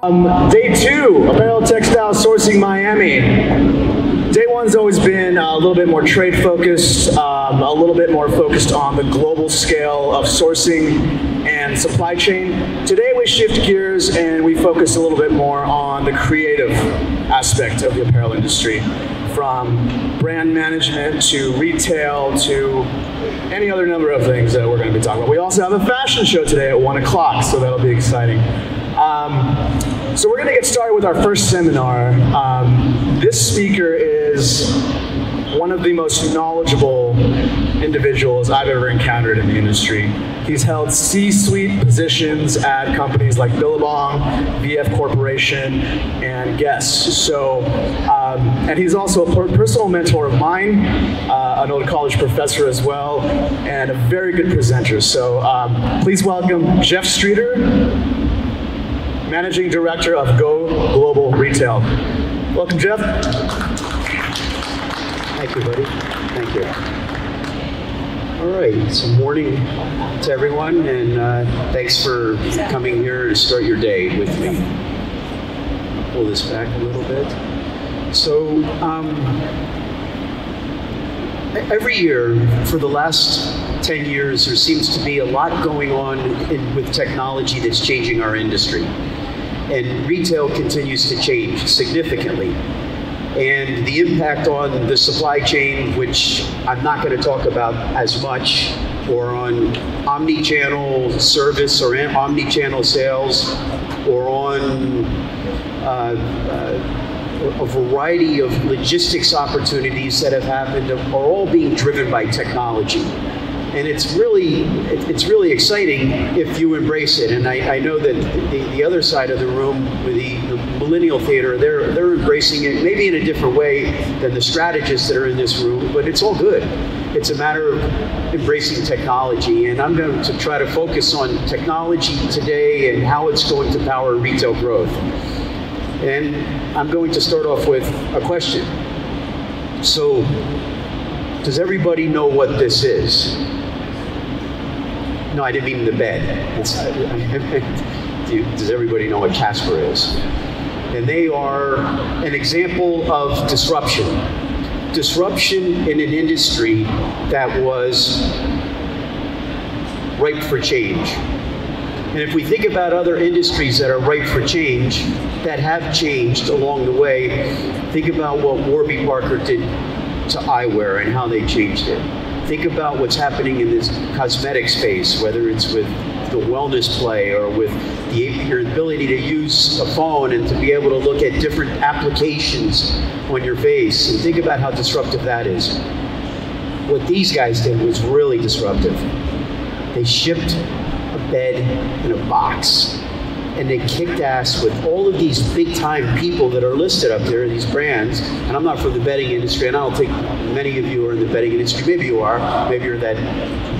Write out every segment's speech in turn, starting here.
Day 2, Apparel Textile Sourcing Miami. Day 1's always been a little bit more trade focused, a little bit more focused on the global scale of sourcing and supply chain. Today we shift gears and we focus a little bit more on the creative aspect of the apparel industry, from brand management to retail to any other number of things that we're going to be talking about. We also have a fashion show today at 1 o'clock, so that'll be exciting. So we're going to get started with our first seminar. This speaker is one of the most knowledgeable individuals I've ever encountered in the industry. He's held C-suite positions at companies like Billabong, VF Corporation, and Guess. So, and he's also a personal mentor of mine, an old college professor as well, and a very good presenter. So please welcome Jeff Streeter, Managing Director of Go Global Retail. Welcome, Jeff. Thank you, buddy. Thank you. All right, so morning to everyone, and thanks for coming here to start your day with me. I'll pull this back a little bit. So, every year for the last 10 years, there seems to be a lot going on with technology that's changing our industry. And retail continues to change significantly. And the impact on the supply chain, which I'm not going to talk about as much, or on omni-channel service or omni-channel sales, or on a variety of logistics opportunities that have happened, are all being driven by technology. And it's really exciting if you embrace it. And I know that the other side of the room, with the millennial theater, they're embracing it maybe in a different way than the strategists that are in this room, but it's all good. It's a matter of embracing technology. And I'm going to try to focus on technology today and how it's going to power retail growth. And I'm going to start off with a question. So, does everybody know what this is? No, I didn't mean the bed. Does everybody know what Casper is? And they are an example of disruption. Disruption in an industry that was ripe for change. And if we think about other industries that are ripe for change, that have changed along the way, think about what Warby Parker did to eyewear and how they changed it. Think about what's happening in this cosmetic space, whether it's with the wellness play or with your ability to use a phone and to be able to look at different applications on your face. And think about how disruptive that is. What these guys did was really disruptive. They shipped a bed in a box, and they kicked ass with all of these big-time people that are listed up there, these brands. And I'm not from the bedding industry, and I don't think many of you are in the bedding industry. Maybe you are. Maybe you're that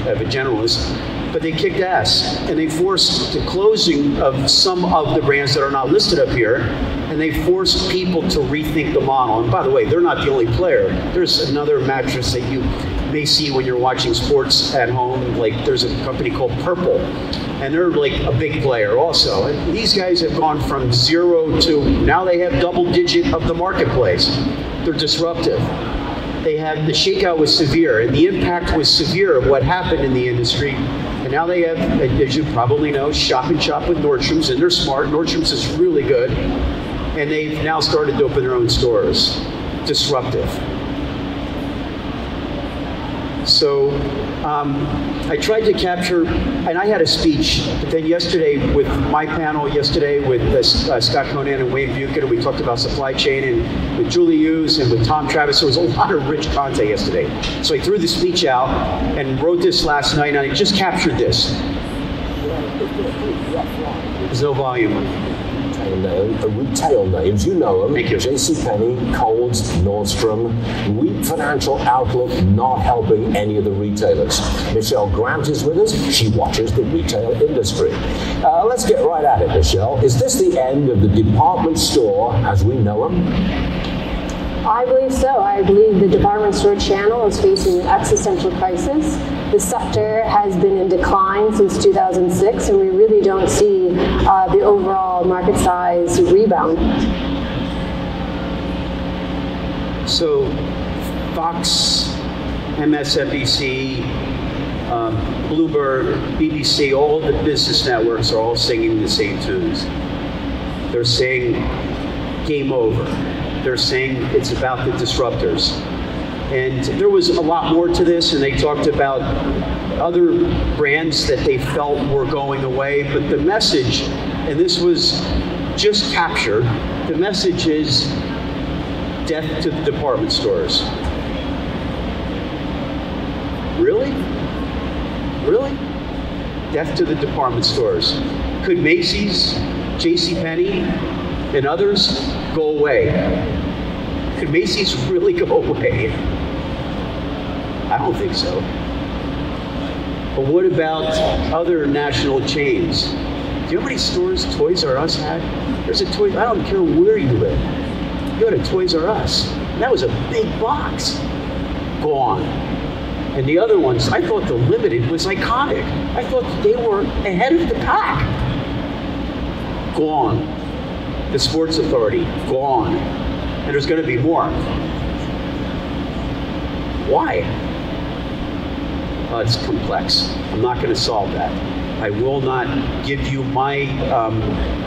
of a generalist. But they kicked ass, and they forced the closing of some of the brands that are not listed up here, and they forced people to rethink the model. And by the way, they're not the only player. There's another mattress that you may see when you're watching sports at home. Like, there's a company called Purple, and they're like a big player also. And these guys have gone from 0 to now they have double-digit of the marketplace. They're disruptive. They have, the shakeout was severe, and the impact was severe of what happened in the industry. And now they have, as you probably know, shop and shop with Nordstrom's, and they're smart. Nordstrom's is really good. And they've now started to open their own stores. Disruptive. So I tried to capture, and I had a speech, but then yesterday with my panel, with Scott Conan and Wayne Buchanan, we talked about supply chain, and with Julie Hughes and with Tom Travis, there was a lot of rich content yesterday. So I threw the speech out and wrote this last night, and I just captured this. There's no volume. Retail names, you know them. Thank you. JCPenney, Kohl's, Nordstrom. Weak financial outlook not helping any of the retailers. Michelle Grant is with us. She watches the retail industry. Let's get right at it, Michelle. Is this the end of the department store as we know them? I believe so. I believe the department store channel is facing an existential crisis. The sector has been in decline since 2006, and we really don't see the overall market size rebound? So Fox, MSNBC, Bloomberg, BBC, all the business networks are all singing the same tunes. They're saying game over. They're saying it's about the disruptors. And there was a lot more to this, and they talked about other brands that they felt were going away, but the message, and this was just capture, the message is death to the department stores. Really? Really? Death to the department stores. Could Macys, JCPenney, and others go away? Could Macys really go away? I don't think so. But what about other national chains? Do you know how many stores Toys R Us had? There's a Toys, I don't care where you live. You go to Toys R Us. That was a big box. Gone. And the other ones, I thought the Limited was iconic. I thought they were ahead of the pack. Gone. The Sports Authority, gone. And there's going to be more. Why? It's complex. I'm not going to solve that. I will not give you my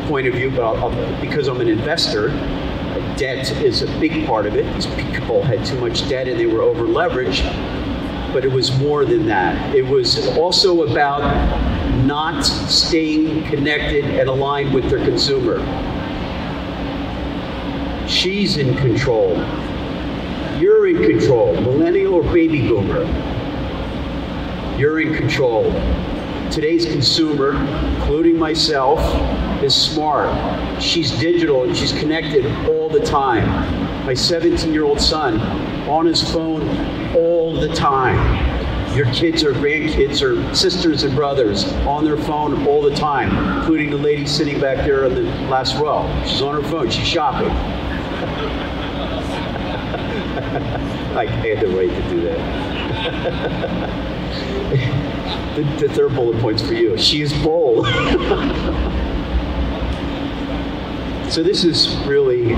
point of view, but because I'm an investor, debt is a big part of it. These people had too much debt and they were over leveraged, but it was more than that. It was also about not staying connected and aligned with their consumer. She's in control. You're in control, millennial or baby boomer. You're in control. Today's consumer, including myself, is smart. She's digital and she's connected all the time. My 17-year-old son, on his phone all the time. Your kids or grandkids or sisters and brothers on their phone all the time, including the lady sitting back there on the last row. She's on her phone, she's shopping. I had the right to do that. The third bullet point's for you. She is bold. So this is really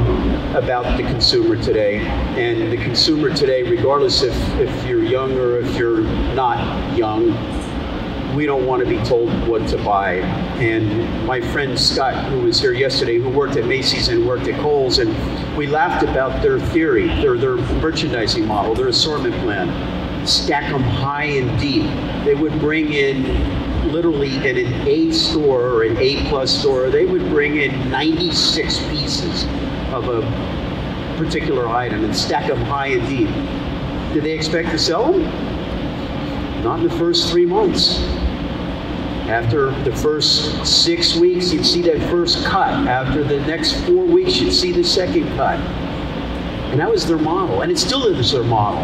about the consumer today. And the consumer today, regardless if you're young or if you're not young, we don't want to be told what to buy. And my friend Scott, who was here yesterday, who worked at Macys and worked at Kohl's, and we laughed about their theory, their merchandising model, their assortment plan. Stack them high and deep. They would bring in, literally in an A store or an A+ store, they would bring in 96 pieces of a particular item and stack them high and deep. Did they expect to sell them? Not in the first 3 months. After the first 6 weeks, you'd see that first cut. After the next 4 weeks, you'd see the second cut. And that was their model, and it still is their model.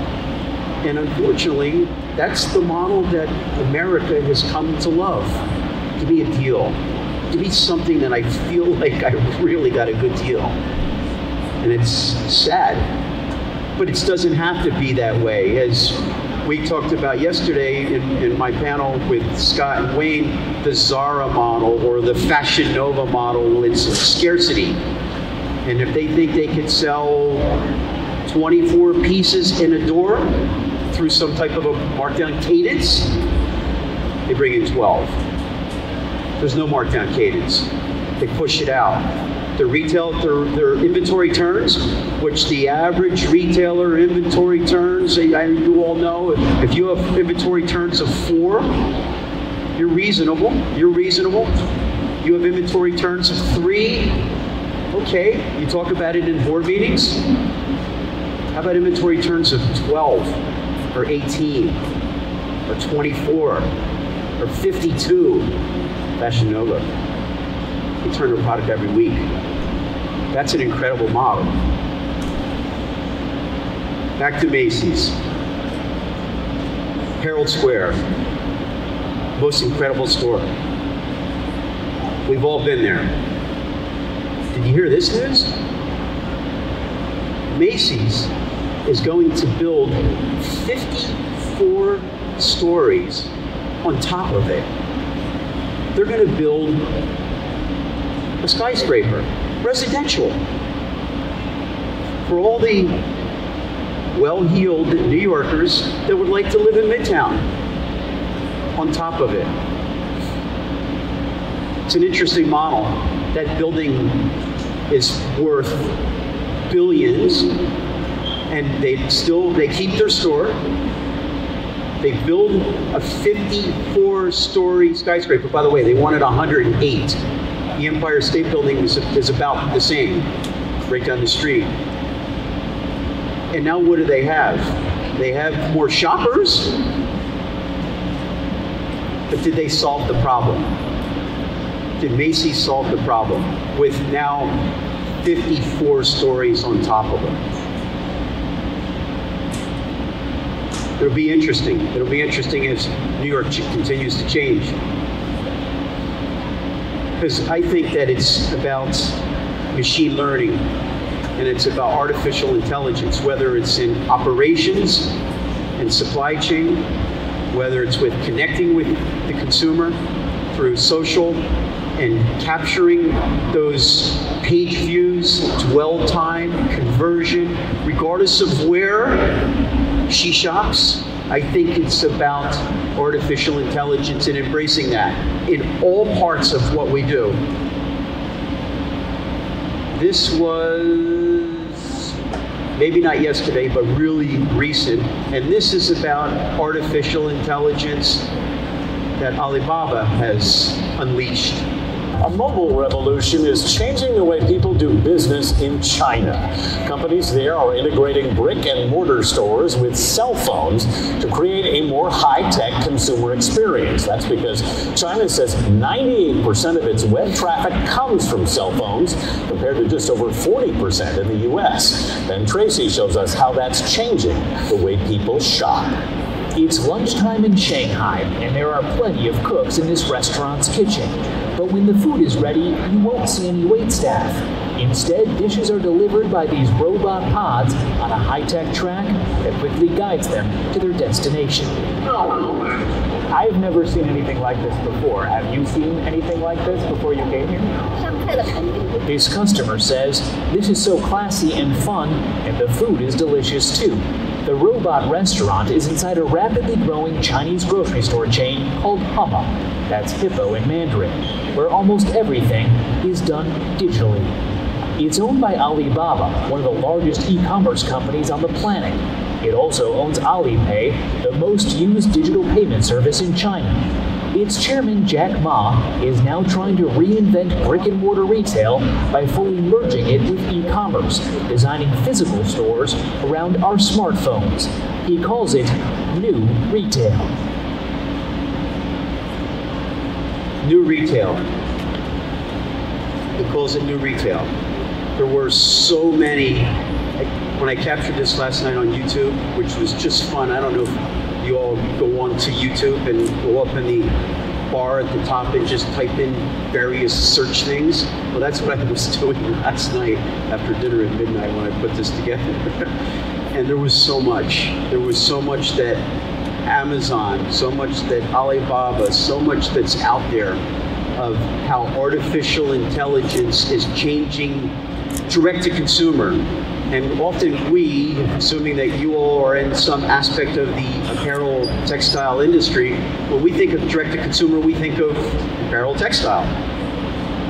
And unfortunately, that's the model that America has come to love. Give me a deal. Give me something that I feel like I really got a good deal. And it's sad, but it doesn't have to be that way. As we talked about yesterday in my panel with Scott and Wayne, the Zara model or the Fashion Nova model, it's scarcity. And if they think they could sell 24 pieces in a door through some type of a markdown cadence, they bring in 12. There's no markdown cadence. They push it out. Their inventory turns, which the average retailer inventory turns, you all know, if you have inventory turns of 4, you're reasonable. You're reasonable. You have inventory turns of 3, okay. You talk about it in board meetings. How about inventory turns of 12 or 18 or 24 or 52? Fashion Nova. You turn a product every week. That's an incredible model. Back to Macys. Herald Square. Most incredible store. We've all been there. Did you hear this news? Macys is going to build 54 stories on top of it. They're going to build a skyscraper, residential. For all the well-heeled New Yorkers that would like to live in Midtown on top of it. It's an interesting model. That building is worth billions, and they keep their store. They build a 54-story skyscraper. By the way, they wanted 108. The Empire State Building is about the same, right down the street. And now what do they have? They have more shoppers, but did they solve the problem? Did Macys solve the problem with now 54 stories on top of them? It'll be interesting. It'll be interesting as New York continues to change. Because I think that it's about machine learning and it's about artificial intelligence, whether it's in operations and supply chain, whether it's with connecting with the consumer through social and capturing those page views, dwell time, conversion, regardless of where she shops. I think it's about artificial intelligence and embracing that in all parts of what we do. This was maybe not yesterday, but really recent. And this is about artificial intelligence that Alibaba has unleashed. A mobile revolution is changing the way people do business in China. Companies there are integrating brick and mortar stores with cell phones to create a more high-tech consumer experience. That's because China says 98% of its web traffic comes from cell phones, compared to just over 40% in the US. Then Tracy shows us how that's changing the way people shop. It's lunchtime in Shanghai, and there are plenty of cooks in this restaurant's kitchen. But when the food is ready, you won't see any wait staff. Instead, dishes are delivered by these robot pods on a high-tech track that quickly guides them to their destination. I've never seen anything like this before. Have you seen anything like this before you came here? This customer says this is so classy and fun, and the food is delicious too. The robot restaurant is inside a rapidly growing Chinese grocery store chain called Hema, that's Hippo in Mandarin, where almost everything is done digitally. It's owned by Alibaba, one of the largest e-commerce companies on the planet. It also owns Alipay, the most used digital payment service in China. Its chairman, Jack Ma, is now trying to reinvent brick-and-mortar retail by fully merging it with e-commerce, designing physical stores around our smartphones. He calls it New Retail. New Retail. He calls it New Retail. There were so many. When I captured this last night on YouTube, which was just fun, I don't know if you all go on to YouTube and go up in the bar at the top and just type in various search things. Well, that's what I was doing last night after dinner at midnight when I put this together. And there was so much. There was so much that Amazon, so much that Alibaba, so much that's out there of how artificial intelligence is changing direct to consumer. And often we, assuming that you all are in some aspect of the apparel textile industry, when we think of direct to consumer, we think of apparel textile.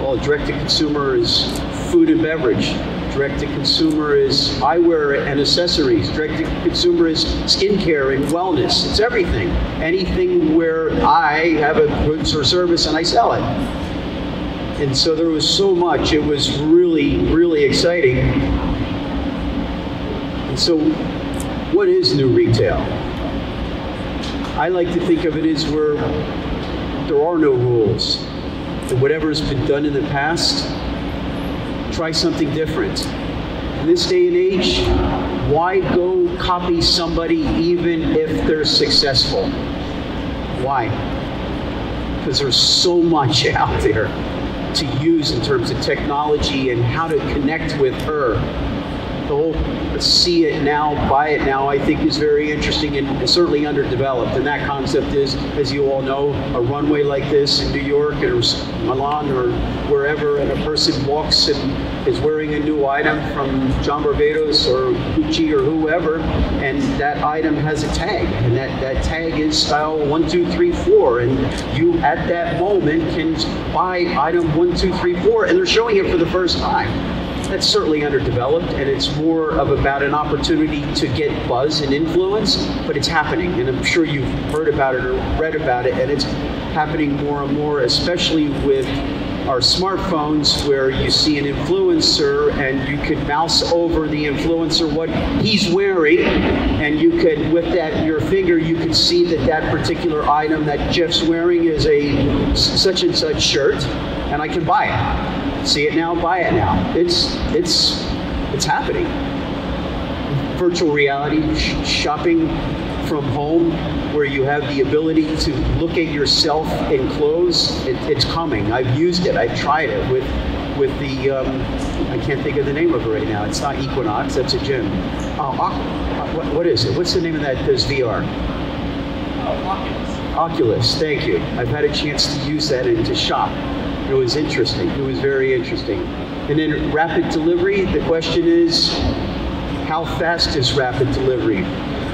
Well, direct to consumer is food and beverage. Direct to consumer is eyewear and accessories. Direct to consumer is skincare and wellness. It's everything. Anything where I have a goods or service and I sell it. And so there was so much. It was really, really exciting. And so what is new retail? I like to think of it as where there are no rules. And whatever's been done in the past, try something different. In this day and age, why go copy somebody even if they're successful? Why? Because there's so much out there to use in terms of technology and how to connect with her. whole see it now, buy it now, I think is very interesting and certainly underdeveloped. And that concept is, as you all know, a runway like this in New York or Milan or wherever, and a person walks and is wearing a new item from John Barbados or Gucci or whoever, and that item has a tag, and that tag is style 1, 2, 3, 4, and you at that moment can buy item 1, 2, 3, 4, and they're showing it for the first time. That's certainly underdeveloped, and it's more of about an opportunity to get buzz and influence, but it's happening, and I'm sure you've heard about it or read about it, and it's happening more and more, especially with our smartphones, where you see an influencer and you can mouse over the influencer what he's wearing, and you could, with that your finger, you can see that that particular item that Jeff's wearing is a such and such shirt, and I can buy it. See it now, buy it now. It's happening. Virtual reality shopping from home, where you have the ability to look at yourself in clothes. It's coming. I've used it. I've tried it with the I can't think of the name of it right now. It's not Equinox. That's a gym. What is it? What's the name of that? Does VR? Oculus. Thank you. I've had a chance to use that and to shop. It was interesting. It was very interesting. And then rapid delivery, the question is, how fast is rapid delivery?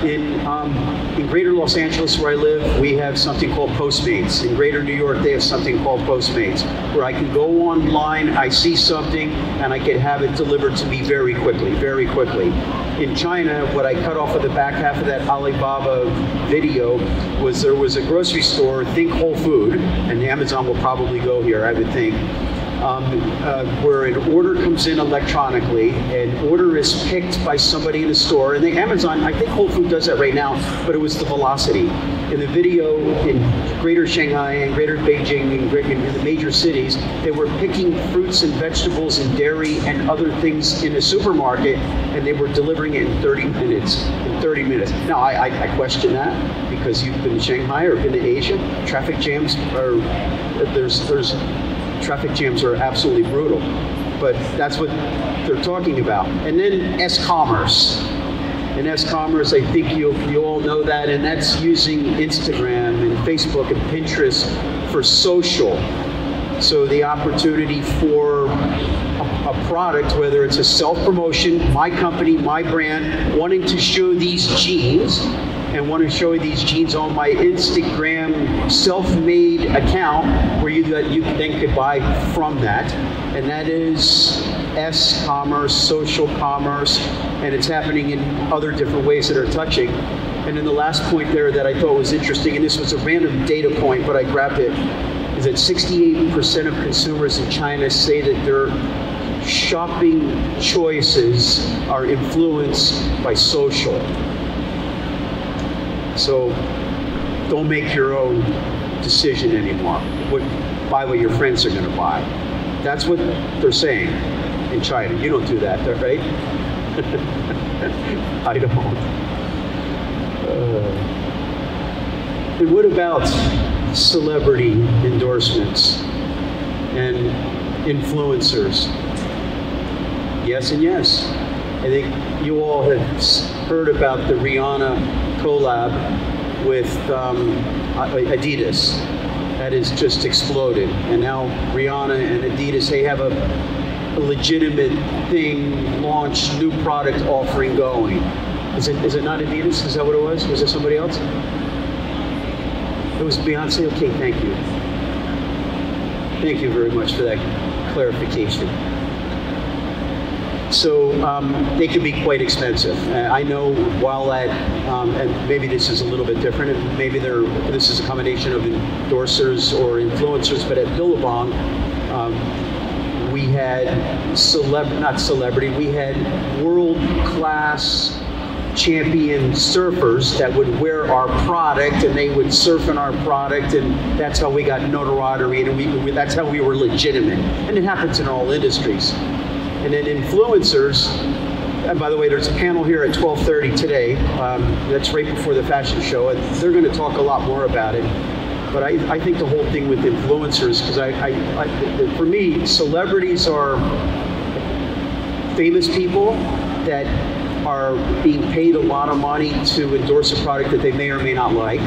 In greater Los Angeles, where I live, we have something called Postmates. In greater New York, they have something called Postmates, where I can go online, I see something, and I can have it delivered to me very quickly, very quickly. In China, what I cut off of the back half of that Alibaba video was there was a grocery store, think Whole Food, and Amazon will probably go here, I would think, where an order comes in electronically, an order is picked by somebody in the store, and Amazon, I think Whole Food does that right now, but it was the velocity. In the video in greater Shanghai and greater Beijing and in the major cities, they were picking fruits and vegetables and dairy and other things in a supermarket, and they were delivering it in 30 minutes. Now, I question that, because you've been to Shanghai or been to Asia, traffic jams traffic jams are absolutely brutal, but that's what they're talking about. And then S-commerce. In S-commerce, I think you all know that, and that's using Instagram and Facebook and Pinterest for social. So the opportunity for a product, whether it's a self-promotion, my company, my brand, wanting to show these jeans, and want to show these jeans on my Instagram self-made account, where you then could buy from that. And that is S-commerce, social commerce, and it's happening in other different ways that are touching. And then the last point there that I thought was interesting, and this was a random data point, but I grabbed it, is that 68% of consumers in China say that their shopping choices are influenced by social. So don't make your own decision anymore. Buy what your friends are going to buy. That's what they're saying in China. You don't do that, right? I don't. And what about celebrity endorsements and influencers? Yes and yes. I think you all have heard about the Rihanna collab with Adidas. That has just exploded. And now Rihanna and Adidas, they have a legitimate thing, launch, new product offering going. Is it not Adidas? Is that what it was? Was it somebody else? It was Beyonce? Okay, thank you. Thank you very much for that clarification. So they can be quite expensive. I know while at, and maybe this is a little bit different, and maybe this is a combination of endorsers or influencers, but at Billabong, we had we had world-class champion surfers that would wear our product, and they would surf in our product, and that's how we got notoriety, and that's how we were legitimate. And it happens in all industries. And then influencers, and by the way, there's a panel here at 12:30 today. That's right before the fashion show, and they're going to talk a lot more about it. But I think the whole thing with influencers, because for me, celebrities are famous people that are being paid a lot of money to endorse a product that they may or may not like.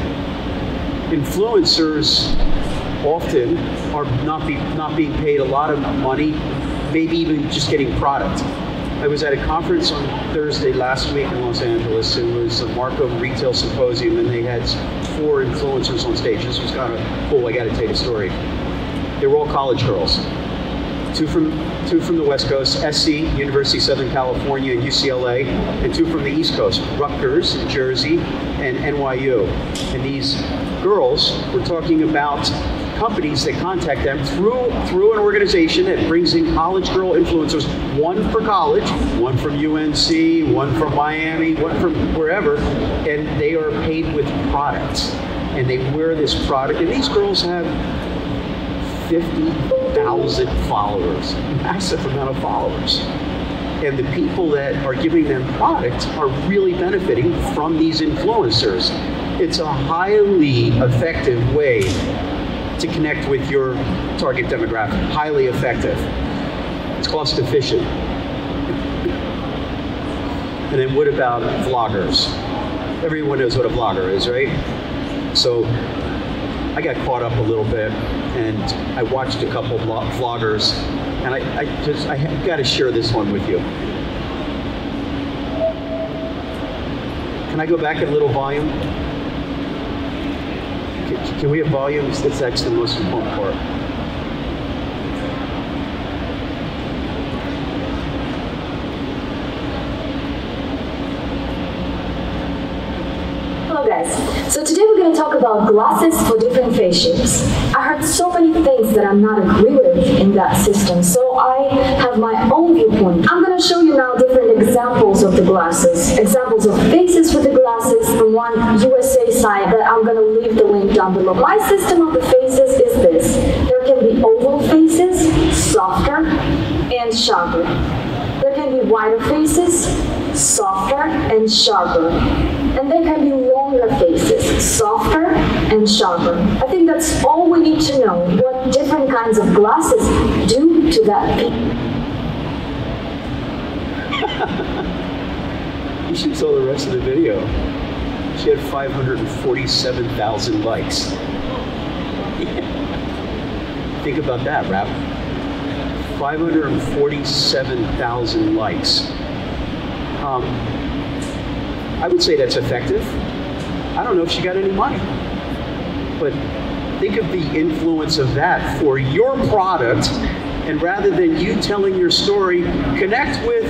Influencers often are not being paid a lot of money, maybe even just getting product. I was at a conference on Thursday last week in Los Angeles. It was a Marco Retail Symposium, and they had 4 influencers on stage. This was kind of cool. I got to tell you a story. They were all college girls. Two from the West Coast, SC, University of Southern California, and UCLA, and 2 from the East Coast, Rutgers, Jersey, and NYU. And these girls were talking about companies that contact them through an organization that brings in college girl influencers, 1 for college, 1 from UNC, 1 from Miami, 1 from wherever, and they are paid with products. And they wear this product, and these girls have 50,000 followers, massive amount of followers. And the people that are giving them product are really benefiting from these influencers. It's a highly effective way to connect with your target demographic. Highly effective. It's cost efficient. And then what about vloggers? Everyone knows what a vlogger is, right? So I got caught up a little bit, and I watched a couple vloggers, and I got to share this one with you. Can I go back a little volume? Can we have volumes? That's actually the most important part. Hello guys, so today we're going to talk about glasses for different face shapes. I heard so many things that I'm not agree with in that system, so I have my own viewpoint. I'm going to show you now different examples of the glasses, examples of faces with the glasses from one USA side that I'm going to leave the link down below. My system of the faces is this. There can be oval faces, softer and sharper. There can be wider faces, softer and sharper. And there can be longer faces, softer and sharper. I think that's all we need to know, what different kinds of glasses do to that piece. You should saw the rest of the video. She had 547,000 likes. Think about that, Rap. 547,000 likes. I would say that's effective. I don't know if she got any money, but think of the influence of that for your product, and rather than you telling your story, connect with,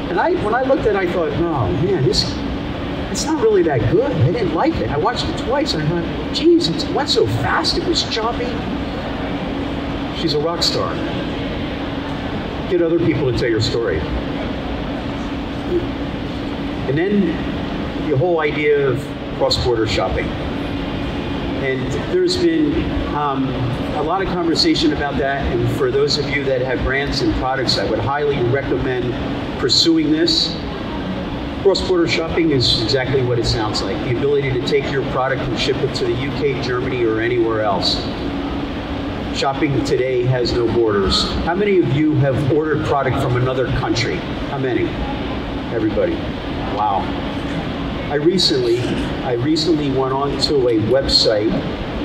and when I looked at it, I thought, oh man, it's not really that good. I didn't like it. I watched it twice, and I thought, geez, it went so fast, it was choppy. She's a rock star. Get other people to tell your story. And then the whole idea of cross-border shopping. And there's been a lot of conversation about that, and for those of you that have brands and products, I would highly recommend pursuing this. Cross-border shopping is exactly what it sounds like, the ability to take your product and ship it to the UK, Germany, or anywhere else. Shopping today has no borders. How many of you have ordered product from another country? How many? Everybody. Wow. I recently went on to a website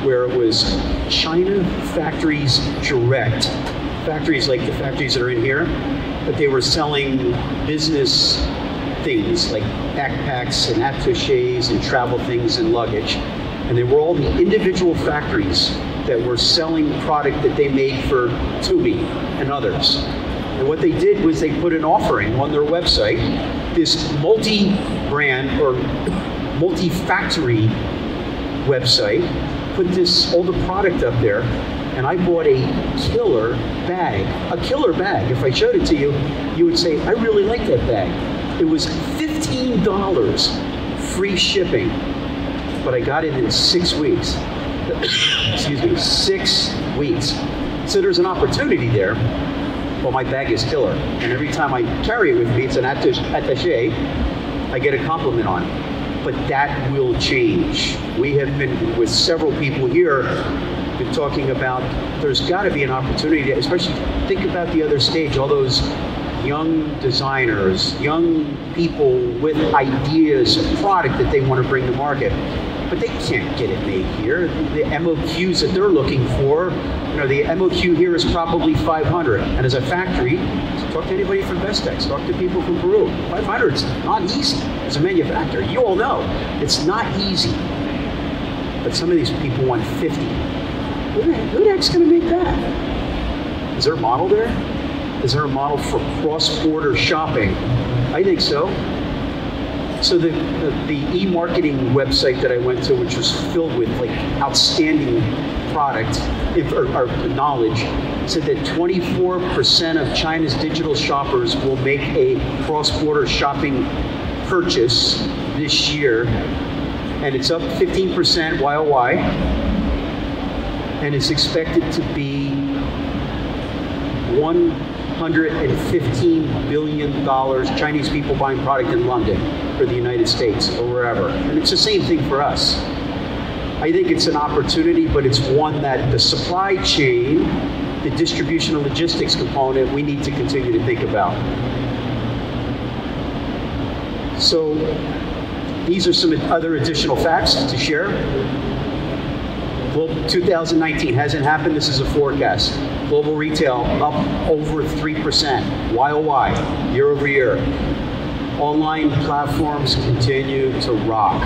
where it was China Factories Direct. Factories like the factories that are in here, but they were selling business things like backpacks and attachés and travel things and luggage. And they were all the individual factories that were selling product that they made for Tumi and others. And what they did was they put an offering on their website, this multi-brand or multi-factory website, put all the product up there, and I bought a killer bag. A killer bag. If I showed it to you, you would say, I really like that bag. It was $15 free shipping, but I got it in 6 weeks. Excuse me, 6 weeks. So there's an opportunity there. Well, my bag is killer, and every time I carry it with me, it's an attaché, I get a compliment on it. But that will change. We have been, with several people here, been talking about there's got to be an opportunity, especially think about the other stage, all those young designers, young people with ideas of product that they want to bring to market. But they can't get it made here. The MOQs that they're looking for, the MOQ here is probably 500. And as a factory, talk to anybody from Vestex, talk to people from Peru. 500 is not easy as a manufacturer. You all know, it's not easy. But some of these people want 50. Who the heck's going to make that? Is there a model there? Is there a model for cross-border shopping? I think so. So the e-marketing website that I went to, which was filled with like outstanding product or knowledge, said that 24% of China's digital shoppers will make a cross-border shopping purchase this year, and it's up 15% YOY, and it's expected to be $115 billion Chinese people buying product in London or the United States or wherever. And it's the same thing for us. I think it's an opportunity, but it's one that the supply chain, the distribution and logistics component, we need to continue to think about. So these are some other additional facts to share. Well, 2019 hasn't happened. This is a forecast. Global retail up over 3% YOY, year over year. Online platforms continue to rock.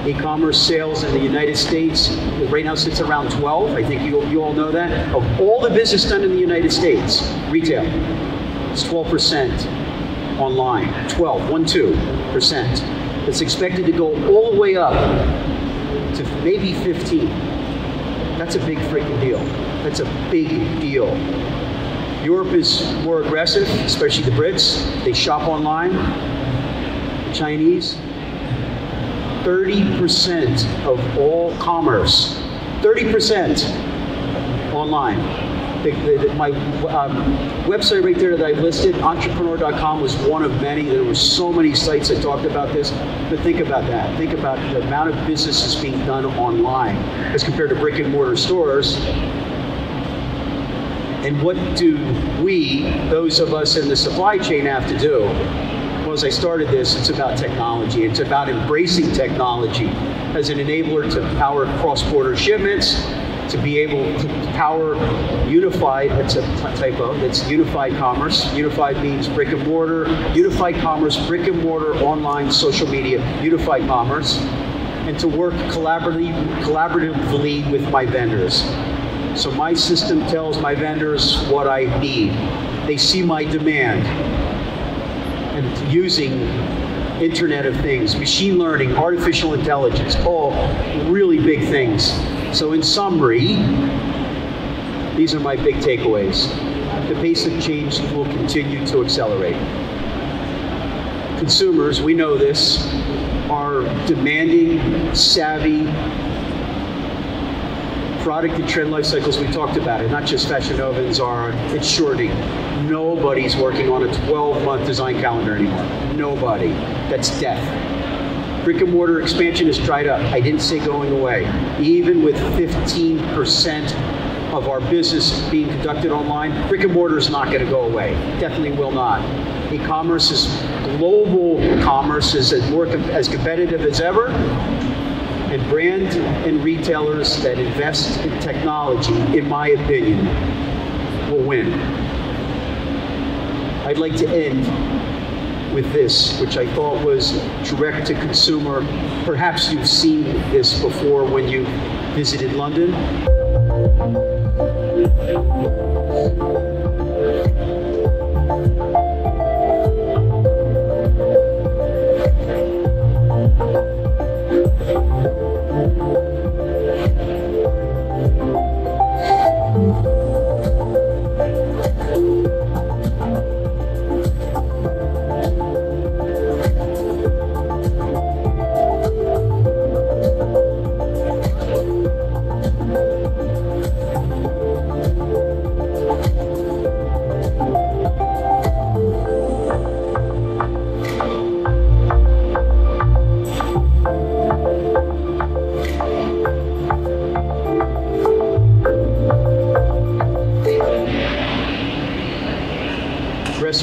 E-commerce sales in the United States right now sits around 12. I think you all know that. Of all the business done in the United States, retail, it's 12% online. 12%. It's expected to go all the way up to maybe 15. That's a big freaking deal. That's a big deal. Europe is more aggressive, especially the Brits. They shop online. The Chinese, 30% of all commerce, 30% online. My website right there that I listed, entrepreneur.com, was one of many. There were so many sites that talked about this. But think about that. Think about the amount of business that's being done online as compared to brick and mortar stores. And what do we, those of us in the supply chain, have to do? Well, as I started this, it's about technology. It's about embracing technology as an enabler to power cross-border shipments, to be able to power unified, that's a typo, that's unified commerce. Unified means brick and mortar, unified commerce, brick and mortar, online, social media, unified commerce, and to work collaboratively with my vendors. So my system tells my vendors what I need. They see my demand. And using Internet of Things, machine learning, artificial intelligence, all really big things. So in summary, these are my big takeaways. The pace of change will continue to accelerate. Consumers, we know this, are demanding, savvy, product and trend life cycles. We talked about it, not just Fashion Nova and Zara, it's shortening. Nobody's working on a 12-month design calendar anymore. Nobody. That's death. Brick and mortar expansion is dried up. I didn't say going away. Even with 15% of our business being conducted online, brick and mortar is not going to go away. Definitely will not. E-commerce is, global commerce is as competitive as ever. And brand and retailers that invest in technology, in my opinion, will win. I'd like to end with this, which I thought was direct to consumer. Perhaps you've seen this before when you visited London.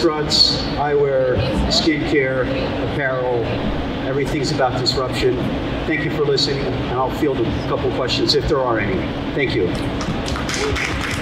restaurants, eyewear, skincare, apparel, everything's about disruption. Thank you for listening, and I'll field a couple questions if there are any. Thank you.